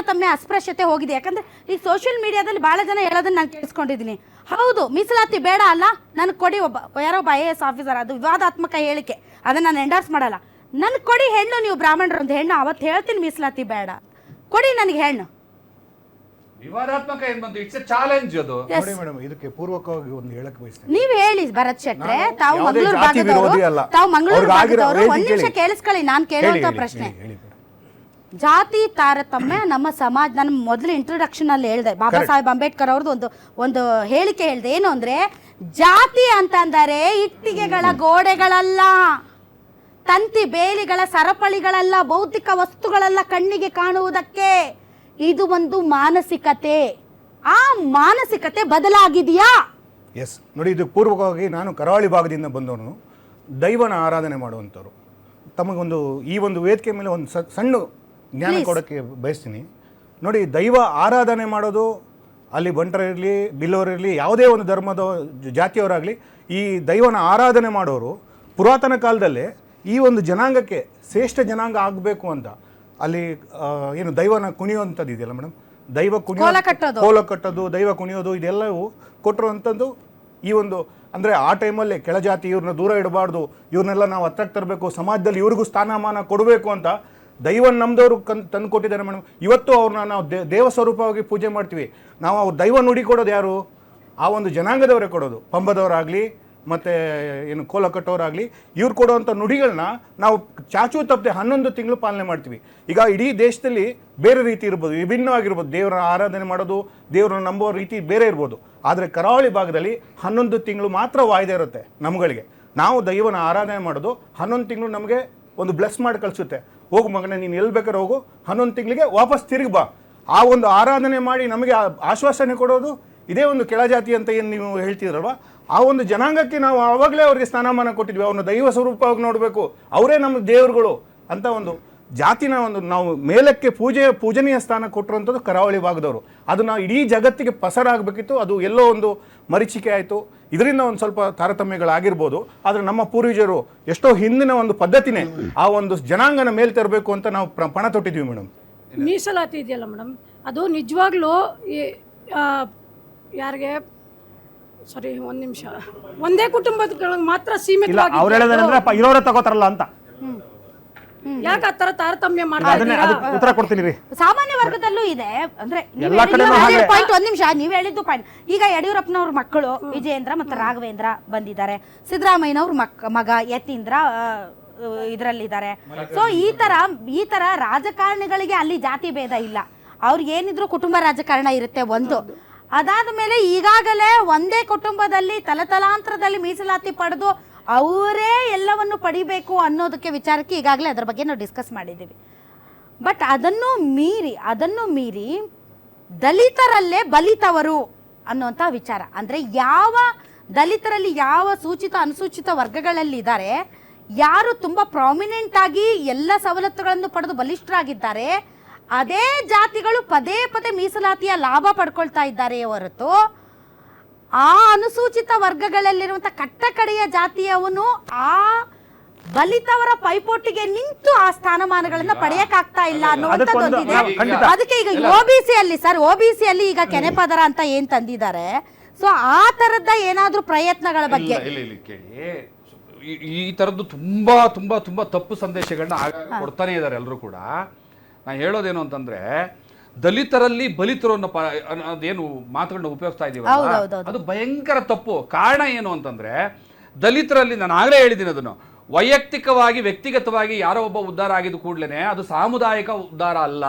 ತಾರತಮ್ಯ ಅಸ್ಪೃಶ್ಯತೆ ಹೋಗಿದೆ. ಯಾಕಂದ್ರೆ ಈ ಸೋಷಿಯಲ್ ಮೀಡಿಯಾದಲ್ಲಿ ಬಹಳ ಜನ ಹೇಳೋದನ್ನ ನಾನು ಕೇಳಿಸ್ಕೊಂಡಿದ್ದೀನಿ. ಹೌದು, ಮೀಸಲಾತಿ ಬೇಡ ಅಲ್ಲ, ನನಗೆ ಕೊಡಿ, ಯಾರೋ ಒಬ್ಬ IAS ಆಫೀಸರ್, ಅದು ವಿವಾದಾತ್ಮಕ ಹೇಳಿಕೆ, ಅದನ್ನ ನಾನು ಎಂಡರ್ಸ್ ಮಾಡಲ್ಲ. ನನ್ಗೆ ಕೊಡಿ ಹೆಣ್ಣು, ನೀವು ಬ್ರಾಹ್ಮಣರು ಒಂದು ಹೆಣ್ಣು, ಅವತ್ತು ಹೇಳ್ತೀನಿ ಮೀಸಲಾತಿ ಬೇಡ, ಕೊಡಿ ನನಗೆ ಹೆಣ್ಣು. ವಿವಾದಾತ್ಮಕ ಏನ್ ಬಂತು? It's A challenge. ಅದು ನೋಡಿ ಮೇಡಮ್, ಇದಕ್ಕೆ ಪೂರ್ವಕವಾಗಿ ಒಂದು ಹೇಳಕ್ ಬಯಸ್ತೇನೆ. ನೀವ್ ಹೇಳಿ ಭರತ್ ಶೆಟ್ರೆ, ತಾವು ಮಂಗಳೂರು ಭಾಗದವರು, ಒಂದ್ ನಿಮಿಷ ಕೇಳಿಸ್ಕೊಳ್ಳಿ, ನಾನು ಕೇಳುವಂತ ಪ್ರಶ್ನೆ. ಜಾತಿ ತಾರತಮ್ಯ ನಮ್ಮ ಸಮಾಜ, ನಾನು ಮೊದಲು ಇಂಟ್ರೊಡಕ್ಷನ್ ಅಲ್ಲಿ ಹೇಳಿದೆ, ಬಾಬಾ ಸಾಹೇಬ್ ಅಂಬೇಡ್ಕರ್ ಅವ್ರದ್ದು ಒಂದು ಹೇಳಿಕೆ ಹೇಳಿದೆ. ಏನು ಅಂದ್ರೆ, ಜಾತಿ ಅಂತಂದರೆ ಇಟ್ಟಿಗೆಗಳ ಗೋಡೆಗಳಲ್ಲ, ತಂತಿ ಬೇಲಿಗಳ ಸರಪಳಿಗಳಲ್ಲ, ಭೌತಿಕ ವಸ್ತುಗಳಲ್ಲ ಕಣ್ಣಿಗೆ ಕಾಣುವುದಕ್ಕೆ. ಇದು ಒಂದು ಮಾನಸಿಕತೆ. ಆ ಮಾನಸಿಕತೆ ಬದಲಾಗಿದೆಯಾ? ಎಸ್ ನೋಡಿ, ಇದು ಪೂರ್ವಕವಾಗಿ ನಾನು ಕರಾವಳಿ ಭಾಗದಿಂದ ಬಂದವನು, ದೈವನ ಆರಾಧನೆ ಮಾಡುವಂಥವ್ರು. ತಮಗೊಂದು ಈ ಒಂದು ವೇದಿಕೆ ಮೇಲೆ ಒಂದು ಸಣ್ಣ ಜ್ಞಾನ ಕೊಡೋಕ್ಕೆ ಬಯಸ್ತೀನಿ. ನೋಡಿ, ದೈವ ಆರಾಧನೆ ಮಾಡೋದು ಅಲ್ಲಿ ಬಂಟರಿರಲಿ, ಬಿಲ್ಲವರಿರಲಿ, ಯಾವುದೇ ಒಂದು ಧರ್ಮದ ಜಾತಿಯವರಾಗಲಿ, ಈ ದೈವನ ಆರಾಧನೆ ಮಾಡೋರು ಪುರಾತನ ಕಾಲದಲ್ಲೇ ಈ ಒಂದು ಜನಾಂಗಕ್ಕೆ ಶ್ರೇಷ್ಠ ಜನಾಂಗ ಆಗಬೇಕು ಅಂತ ಅಲ್ಲಿ ಏನು ದೈವನ ಕುಣಿಯುವಂಥದ್ದು ಇದೆಯಲ್ಲ ಮೇಡಮ್, ದೈವ ಕೋಲ ಕಟ್ಟೋದು, ದೈವ ಕುಣಿಯೋದು, ಇದೆಲ್ಲವೂ ಕೊಟ್ಟಿರುವಂಥದ್ದು ಈ ಒಂದು. ಅಂದರೆ ಆ ಟೈಮಲ್ಲಿ ಕೆಳಜಾತಿ ಇವ್ರನ್ನ ದೂರ ಇಡಬಾರ್ದು, ಇವ್ರನ್ನೆಲ್ಲ ನಾವು ಹತ್ತಕ್ಕೆ ತರಬೇಕು, ಸಮಾಜದಲ್ಲಿ ಇವ್ರಿಗೂ ಸ್ಥಾನಮಾನ ಕೊಡಬೇಕು ಅಂತ ದೈವನ ನಮ್ದವರು ತಂದು ಕೊಟ್ಟಿದ್ದಾರೆ ಮೇಡಮ್. ಇವತ್ತು ಅವ್ರನ್ನ ನಾವು ದೇವ ಸ್ವರೂಪವಾಗಿ ಪೂಜೆ ಮಾಡ್ತೀವಿ. ನಾವು ಅವ್ರು ದೈವ ನುಡಿ ಕೊಡೋದು ಯಾರು? ಆ ಒಂದು ಜನಾಂಗದವರೇ ಕೊಡೋದು. ಪಂಬದವರಾಗಲಿ, ಮತ್ತು ಏನು ಕೋಲ ಕಟ್ಟೋರಾಗಲಿ, ಇವ್ರು ಕೊಡುವಂಥ ನುಡಿಗಳನ್ನ ನಾವು ಚಾಚು ತಪ್ಪದೆ 11 ತಿಂಗಳು ಪಾಲನೆ ಮಾಡ್ತೀವಿ. ಈಗ ಇಡೀ ದೇಶದಲ್ಲಿ ಬೇರೆ ರೀತಿ ಇರ್ಬೋದು, ವಿಭಿನ್ನವಾಗಿರ್ಬೋದು, ದೇವರ ಆರಾಧನೆ ಮಾಡೋದು, ದೇವರನ್ನ ನಂಬೋ ರೀತಿ ಬೇರೆ ಇರ್ಬೋದು. ಆದರೆ ಕರಾವಳಿ ಭಾಗದಲ್ಲಿ 11 ತಿಂಗಳು ಮಾತ್ರ ವಾಯ್ದೆ ಇರುತ್ತೆ ನಮ್ಗಳಿಗೆ. ನಾವು ದೈವನ ಆರಾಧನೆ ಮಾಡೋದು 11 ತಿಂಗಳು ನಮಗೆ ಒಂದು ಬ್ಲೆಸ್ ಮಾಡಿ ಕಳಿಸುತ್ತೆ. ಹೋಗು ಮಗನೇ, ನೀನು ಎಲ್ಲಿ ಬೇಕಾದ್ರೆ ಹೋಗು, 11 ತಿಂಗಳಿಗೆ ವಾಪಸ್ ತಿರುಗಿ ಬಾ. ಆ ಒಂದು ಆರಾಧನೆ ಮಾಡಿ ನಮಗೆ ಆಶ್ವಾಸನೆ ಕೊಡೋದು ಇದೇ ಒಂದು ಕೆಳಜಾತಿ ಅಂತ ಏನು ನೀವು ಹೇಳ್ತಿದ್ರಲ್ವ, ಆ ಒಂದು ಜನಾಂಗಕ್ಕೆ ನಾವು ಆವಾಗಲೇ ಅವ್ರಿಗೆ ಸ್ಥಾನಮಾನ ಕೊಟ್ಟಿದ್ವಿ. ಅವ್ರನ್ನ ದೈವ ಸ್ವರೂಪವಾಗಿ ನೋಡಬೇಕು, ಅವರೇ ನಮ್ಮ ದೇವರುಗಳು ಅಂತ ಒಂದು ಜಾತಿನ ಒಂದು ನಾವು ಮೇಲಕ್ಕೆ ಪೂಜನೀಯ ಸ್ಥಾನ ಕೊಟ್ಟಿರುವಂಥದ್ದು ಕರಾವಳಿ ಭಾಗದವರು. ಅದು ನಾವು ಇಡೀ ಜಗತ್ತಿಗೆ ಪಸರಾಗಬೇಕಿತ್ತು. ಅದು ಎಲ್ಲೋ ಒಂದು ಮರೀಚಿಕೆ ಆಯಿತು. ಇದರಿಂದ ಒಂದು ಸ್ವಲ್ಪ ತಾರತಮ್ಯಗಳಾಗಿರ್ಬೋದು. ಆದರೆ ನಮ್ಮ ಪೂರ್ವಜರು ಎಷ್ಟೋ ಹಿಂದಿನ ಒಂದು ಪದ್ಧತಿನೇ ಆ ಒಂದು ಜನಾಂಗನ ಮೇಲೆ ತರಬೇಕು ಅಂತ ನಾವು ಪಣ ತೊಟ್ಟಿದ್ವಿ ಮೇಡಮ್. ಮೀಸಲಾತಿ ಇದೆಯಲ್ಲ ಮೇಡಮ್, ಅದು ನಿಜವಾಗ್ಲೂ ಯಾರಿಗೆ ಸಾರಿ ಒಂದು ನಿಮಿಷ, ಒಂದೇ ಕುಟುಂಬಗಳಿಗೆ ಮಾತ್ರ ಸೀಮಿತವಾಗಿ ಅವ್ರು ಹೇಳೋದೇನಂದ್ರೆ ಇರೋರೇ ತಗೋತಾರಲ್ಲ ಅಂತ. ಯಾಕೆ ಆ ತರ ತಾರತಮ್ಯ ಮಾಡ್ತಾರೆ? ಉತ್ತರ ಕೊಡ್ತೀನಿ ರೀ. ಸಾಮಾನ್ಯ ವರ್ಗದಲ್ಲೂ ಇದೆ ಅಂದ್ರೆ ಪಾಯಿಂಟ್. ಒಂದ್ ನಿಮಿಷ, ನೀವ್ ಹೇಳಿದ್ದು ಪಾಯಿಂಟ್. ಈಗ ಯಡಿಯೂರಪ್ಪನವ್ರ ಮಕ್ಕಳು ವಿಜಯೇಂದ್ರ ಮತ್ತು ರಾಘವೇಂದ್ರ ಬಂದಿದ್ದಾರೆ, ಸಿದ್ದರಾಮಯ್ಯನವ್ರ ಮಗ ಯತೀಂದ್ರ ಇದರಲ್ಲಿದ್ದಾರೆ. ಸೊ ಈ ತರ ರಾಜಕಾರಣಿಗಳಿಗೆ ಅಲ್ಲಿ ಜಾತಿ ಭೇದ ಇಲ್ಲ. ಅವ್ರಿಗೆ ಏನಿದ್ರು ಕುಟುಂಬ ರಾಜಕಾರಣ ಇರುತ್ತೆ ಒಂದು. ಅದಾದ ಮೇಲೆ ಈಗಾಗಲೇ ಒಂದೇ ಕುಟುಂಬದಲ್ಲಿ ತಲತಲಾಂತರದಲ್ಲಿ ಮೀಸಲಾತಿ ಪಡೆದು ಅವರೇ ಎಲ್ಲವನ್ನು ಪಡಿಬೇಕು ಅನ್ನೋದಕ್ಕೆ ವಿಚಾರಕ್ಕೆ ಈಗಾಗಲೇ ಅದರ ಬಗ್ಗೆ ನಾವು ಡಿಸ್ಕಸ್ ಮಾಡಿದ್ದೀವಿ. ಬಟ್ ಅದನ್ನು ಮೀರಿ ದಲಿತರಲ್ಲೇ ಬಲಿತವರು ಅನ್ನುವಂಥ ವಿಚಾರ. ಅಂದರೆ ಯಾವ ದಲಿತರಲ್ಲಿ ಯಾವ ಸೂಚಿತ ಅನುಸೂಚಿತ ವರ್ಗಗಳಲ್ಲಿದ್ದಾರೆ, ಯಾರು ತುಂಬ ಪ್ರಾಮಿನೆಂಟ್ ಆಗಿ ಎಲ್ಲ ಸವಲತ್ತುಗಳನ್ನು ಪಡೆದು ಬಲಿಷ್ಠರಾಗಿದ್ದಾರೆ, ಅದೇ ಜಾತಿಗಳು ಪದೇ ಪದೇ ಮೀಸಲಾತಿಯ ಲಾಭ ಪಡ್ಕೊಳ್ತಾ ಇದ್ದಾರೆ ಹೊರತು ಆ ಅನುಸೂಚಿತ ವರ್ಗಗಳಲ್ಲಿರುವಂಥ ಕಟ್ಟಕಡೆಯ ಜಾತಿಯವನು ಆ ಬಲಿತವರ ಪೈಪೋಟಿಗೆ ನಿಂತು ಆ ಸ್ಥಾನಮಾನಗಳನ್ನ ಪಡೆಯಕ್ಕಾಗ್ತಾ ಇಲ್ಲ ಅನ್ನುವಂಥದ್ದೊಂದಿದೆ. ಅದಕ್ಕೆ ಈಗ ಒಬಿಸಿಯಲ್ಲಿ ಈಗ ಕೆನೆಪದರ ಅಂತ ಏನ್ ತಂದಿದ್ದಾರೆ, ಸೊ ಆ ತರದ ಏನಾದ್ರೂ ಪ್ರಯತ್ನಗಳ ಬಗ್ಗೆ ಈ ತರದ್ದು ತುಂಬಾ ತುಂಬಾ ತುಂಬಾ ತಪ್ಪು ಸಂದೇಶಗಳನ್ನ ಕೊಡ್ತಾನೆ ಇದ್ದಾರೆ ಎಲ್ಲರೂ ಕೂಡ. ನಾನು ಹೇಳೋದೇನು ಅಂತಂದ್ರೆ, ದಲಿತರಲ್ಲಿ ಬಲಿತರು ಅದೇನು ಮಾತುಗಳನ್ನ ಉಪಯೋಗಿಸ್ತಾ ಇದೀವಲ್ಲ, ಅದು ಭಯಂಕರ ತಪ್ಪು. ಕಾರಣ ಏನು ಅಂತಂದ್ರೆ, ದಲಿತರಲ್ಲಿ ನಾನು ಆಗಲೇ ಹೇಳಿದ್ದೀನಿ, ಅದನ್ನು ವೈಯಕ್ತಿಕವಾಗಿ ವ್ಯಕ್ತಿಗತವಾಗಿ ಯಾರೋ ಒಬ್ಬ ಉದ್ಧಾರ ಆಗಿದ್ದು ಕೂಡಲೇ ಅದು ಸಾಮುದಾಯಿಕ ಉದ್ಧಾರ ಅಲ್ಲ.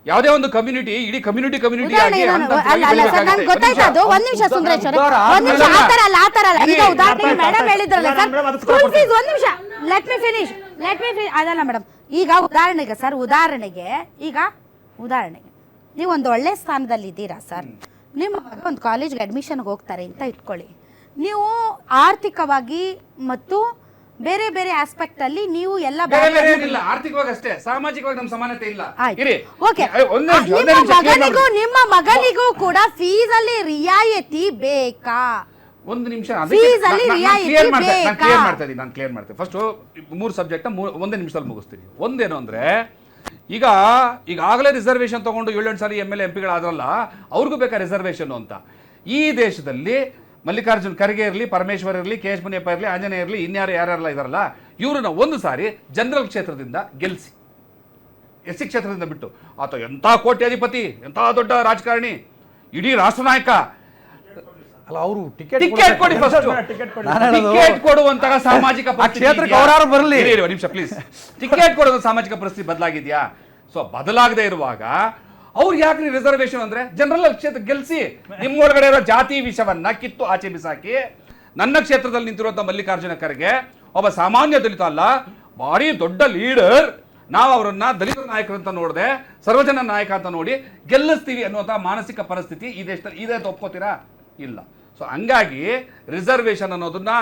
ಯಾವುದೇ ಒಂದು ಕಮ್ಯುನಿಟಿ ಇಡೀ ಕಮ್ಯುನಿಟಿ ಆಗಿ ಅದಲ್ಲ ಮೇಡಮ್. ಈಗ ಉದಾಹರಣೆಗೆ ನೀವು ಒಂದು ಒಳ್ಳೆ ಸ್ಥಾನದಲ್ಲಿ ಇದ್ದೀರಾ ಸರ್, ನಿಮ್ಮ ಮಗ ಒಂದು ಕಾಲೇಜ್ಗೆ ಅಡ್ಮಿಷನ್ಗೆ ಹೋಗ್ತಾರೆ ಅಂತ ಇಟ್ಕೊಳ್ಳಿ. ನೀವು ಆರ್ಥಿಕವಾಗಿ ಮತ್ತು ಬೇರೆ ಬೇರೆ ಆಸ್ಪೆಕ್ಟ್ ಅಲ್ಲಿ ನೀವು ಎಲ್ಲ ಆರ್ಥಿಕವಾಗಿ ಅಷ್ಟೇ, ಸಾಮಾಜಿಕವಾಗಿ ನಮ್ಮ ಸಮಾನತೆ ಇಲ್ಲ. ನಿಮ್ಮ ಮಗನಿಗೂ ಕೂಡ ಫೀಸ್ ಅಲ್ಲಿ ರಿಯಾಯಿತಿ ಬೇಕಾ? ಒಂದು ನಿಮಿಷ, ನಾನು ಕ್ಲಿಯರ್ ಮಾಡ್ತೀನಿ. ಫಸ್ಟ್ 3 ಸಬ್ಜೆಕ್ಟ್ ಒಂದೇ ನಿಮಿಷದಲ್ಲಿ ಮುಗಿಸ್ತೀನಿ. ಒಂದೇನು ಅಂದ್ರೆ, ಈಗಾಗಲೇ ರಿಸರ್ವೇಷನ್ ತಗೊಂಡು 7 ಸಾರಿ MLA MP ಗಳಾದ್ರಲ್ಲ, ಅವ್ರಿಗೂ ಬೇಕಾ ರಿಸರ್ವೇಷನ್ ಅಂತ? ಈ ದೇಶದಲ್ಲಿ ಮಲ್ಲಿಕಾರ್ಜುನ್ ಖರ್ಗೆ ಇರಲಿ, ಪರಮೇಶ್ವರ್ ಇರಲಿ, ಕೆ ಎಚ್ ಮುನಿಯಪ್ಪ ಇರಲಿ, ಆಂಜನೇಯ ಇರಲಿ, ಯಾರೆಲ್ಲ ಇದಾರಲ್ಲ, ಇವ್ರನ್ನ ಒಂದು ಸಾರಿ ಜನರಲ್ ಕ್ಷೇತ್ರದಿಂದ ಗೆಲ್ಲಿಸಿ, SC ಕ್ಷೇತ್ರದಿಂದ ಬಿಟ್ಟು. ಆತ ಎಂಥ ಕೋಟ್ಯಾಧಿಪತಿ, ಎಂಥ ದೊಡ್ಡ ರಾಜಕಾರಣಿ, ಇಡೀ ರಾಷ್ಟ್ರ ನಾಯಕ. ಅಲ್ಲ ಅವರು ಟಿಕೆಟ್ ಕೊಡಿ ಫಸ್ಟ್. ಟಿಕೆಟ್ ಕೊಡುವಂತಹ ಸಾಮಾಜಿಕ ಕ್ಷೇತ್ರಕ್ಕೆ ಅವರಾರು ಬರಲಿ. ನಿಮಿಷ ಪ್ಲೀಸ್. ಟಿಕೆಟ್ ಕೊಡುವ ಸಾಮಾಜಿಕ ಪರಿಸ್ಥಿತಿ ಬದಲಾಗಿದ್ಯಾ? ಸೊ ಬದಲಾಗದೆ ಇರುವಾಗ ಅವ್ರು ಯಾಕ್ರಿ ರಿಸರ್ವೇಶನ್ ಅಂದ್ರೆ ಜನರಲ್ ಕ್ಷೇತ್ರ ಗೆಲ್ಸಿ. ನಿಮ್ಮೊಳಗಡೆ ಇರೋ ಜಾತಿ ವಿಷವನ್ನ ಕಿತ್ತು ಆಚೆ ಬಿಸಾಕಿ, ನನ್ನ ಕ್ಷೇತ್ರದಲ್ಲಿ ನಿಂತಿರುವಂತ ಮಲ್ಲಿಕಾರ್ಜುನ ಖರ್ಗೆ ಒಬ್ಬ ಸಾಮಾನ್ಯ ದಲಿತ ಅಲ್ಲ, ಭಾರಿ ದೊಡ್ಡ ಲೀಡರ್, ನಾವು ಅವರನ್ನ ದಲಿತ ನಾಯಕರು ಅಂತ ನೋಡದೆ ಸರ್ವಜನ ನಾಯಕ ಅಂತ ನೋಡಿ ಗೆಲ್ಲಿಸ್ತೀವಿ ಅನ್ನುವಂಥ ಮಾನಸಿಕ ಪರಿಸ್ಥಿತಿ ಈ ದೇಶದಲ್ಲಿ ಇದೆ ಅಂತ ಒಪ್ಕೋತೀರಾ? ಇಲ್ಲ. ಸೊ ಹಂಗಾಗಿ ರಿಸರ್ವೇಶನ್ ಅನ್ನೋದನ್ನ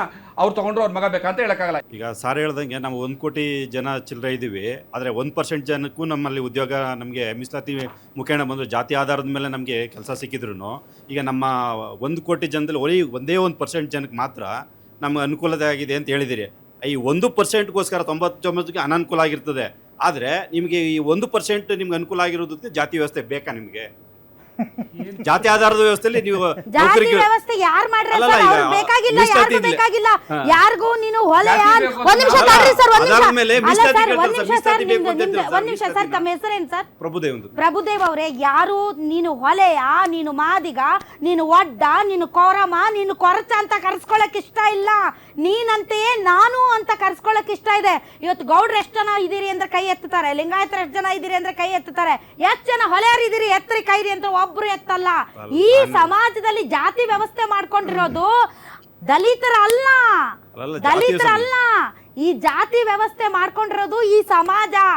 ಅವ್ರು ತಗೊಂಡ್ರು ಅವ್ರ ಮಗ ಬೇಕಂತ ಹೇಳಕ್ಕಾಗಲ್ಲ. ಈಗ ಸಾರ್ ಹೇಳ್ದಂಗೆ ನಾವು 1 ಕೋಟಿ ಜನ ಚಿಲ್ಲರೆ ಇದ್ದೀವಿ, ಆದರೆ 1% ಜನಕ್ಕೂ ನಮ್ಮಲ್ಲಿ ಉದ್ಯೋಗ ನಮಗೆ ಮೀಸಲಾತಿ ಮುಖೇಣ ಬಂದು ಜಾತಿ ಆಧಾರದ ಮೇಲೆ ನಮಗೆ ಕೆಲಸ ಸಿಕ್ಕಿದ್ರು, ಈಗ ನಮ್ಮ 1 ಕೋಟಿ ಜನದಲ್ಲಿ ಒಂದೇ 1% ಜನಕ್ಕೆ ಮಾತ್ರ ನಮ್ಗೆ ಅನುಕೂಲತೆ ಆಗಿದೆ ಅಂತ ಹೇಳಿದಿರಿ. ಈ 1%ಗೋಸ್ಕರ 99ಕ್ಕೆ ಅನನುಕೂಲ ಆಗಿರ್ತದೆ. ಆದರೆ ನಿಮಗೆ ಈ 1% ನಿಮ್ಗೆ ಅನುಕೂಲ ಆಗಿರೋದಕ್ಕೆ ಜಾತಿ ವ್ಯವಸ್ಥೆ ಬೇಕಾ? ನಿಮಗೆ ಜಾತಿ ಆಧಾರದ ವ್ಯವಸ್ಥೆಯಲ್ಲಿ ನೀವು ಜಾತಿ ವ್ಯವಸ್ಥೆ ಯಾರು ಮಾಡ್ರೆ ಅಲ್ಲಲ್ಲ, ಸರ್? ಈಗ ಅವ್ರಿಗೆ ಬೇಕಾಗಿಲ್ಲ, ಮೀಸಲಾತಿ ಯಾರಿಗೂ ಇದೆ. ಬೇಕಾಗಿಲ್ಲ. ಹಾ. ಯಾರಿಗೂ ನೀನು ಹೊಲೆ ಜಾತಿ ಒಂದ್ ನಿಮಿಷ ತಡ್ರಿ ಸರ್, ಒಂದ್ ಅದಾದ ಮೇಲೆ ನಿಮಿಷ. ಅಲ್ಲ ಮೀಸಲಾತಿ ಸರ್, ಒಂದ್ ನಿಮಿಷ ಸರ್, ಮೀಸಲಾತಿ ಬೇಕು ಅಂತ ನಿಮ್ದು ಹೇಳ್ತಾರೆ ಒಂದ್ ನಿಮಿಷ ಸರ್, ತಮ್ಮ ಹೆಸರೇನು ಸರ್? ಪ್ರಭುದೇವ್ ಪ್ರಭುದೇವ್ ಅವರೇ, ಯಾರು ನೀನು ಹೊಲೆಯ, ನೀನು ಮಾದಿಗ, ನೀನು ಒಡ್ಡ, ನೀನು ಕೋರಮ, ನೀನು ಕೊರಚ ಅಂತ ಕರ್ಸ್ಕೊಳಕ್ ಇಷ್ಟ ಇಲ್ಲ. ನೀನಂತೆಯೇ ನಾನು ಅಂತ ಕರ್ಸ್ಕೊಳಕ್ ಇಷ್ಟ ಇದೆ. ಇವತ್ತು ಗೌಡ್ರು ಎಷ್ಟು ಜನ ಇದೀರಿ ಅಂದ್ರೆ ಕೈ ಎತ್ತುತ್ತಾರೆ, ಲಿಂಗಾಯತರು ಎಷ್ಟು ಜನ ಇದೀರಿ ಅಂದ್ರೆ ಕೈ ಎತ್ತುತ್ತಾರೆ. ಎಷ್ಟು ಜನ ಹೊಲೆಯರು ಇದೀರಿ ಎತ್ತರಿ ಕೈರಿ ಅಂತ ಒಬ್ರು ಎತ್ತಲ್ಲ. ಈ ಸಮಾಜದಲ್ಲಿ ಜಾತಿ ವ್ಯವಸ್ಥೆ ಮಾಡ್ಕೊಂಡಿರೋದು ದಲಿತರಲ್ಲ, ಅಲ್ಲಲ್ಲ, ಜಾತಿ ದಲಿತರಲ್ಲ. ಈ ಜಾತಿ ವ್ಯವಸ್ಥೆ ಮಾಡ್ಕೊಂಡಿರೋದು ಈ ಸಮಾಜ.